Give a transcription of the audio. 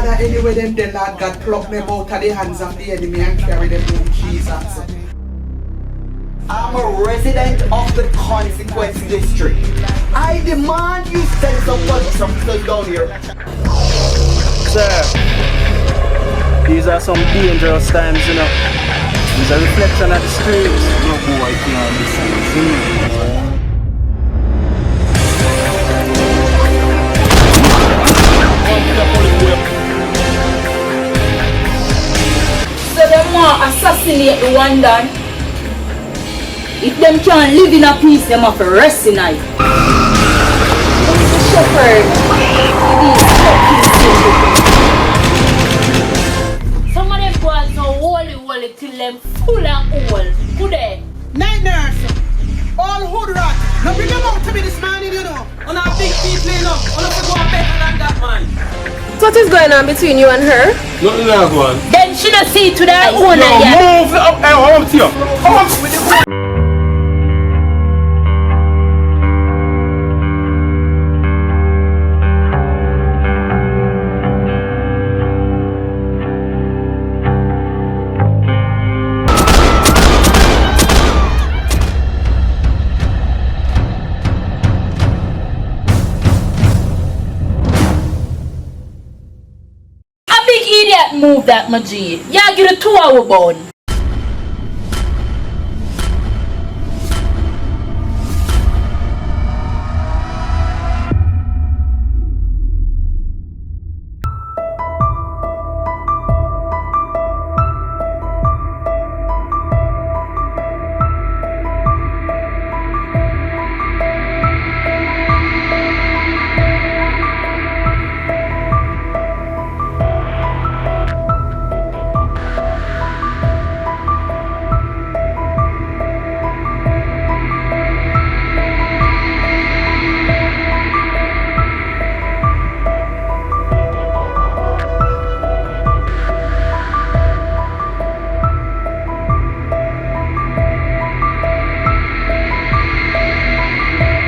Father, anyway, them the Lord God pluck them out of the hands of the enemy and carry them to Jesus. I'm a resident of the Conseverse district. I demand you send some police officers down here. Sir, these are some dangerous times, you know. It's a reflection of the streets. No boy can't listen. So them want assassinate Rwandan. If them can't live in a peace, them have to rest tonight. Who is the shepherd? Some of them boys so holy till them full of hole. Who they? Night nurse, all hood rat. Now bring them out to me this morning, you know. On our big people, you know. On us to go better than that man. So what is going on between you and her? Nothing like one. Then she don't see to their own yet. Move up to you. Come on. Move that, my G. Yeah, get a 2 hour bone.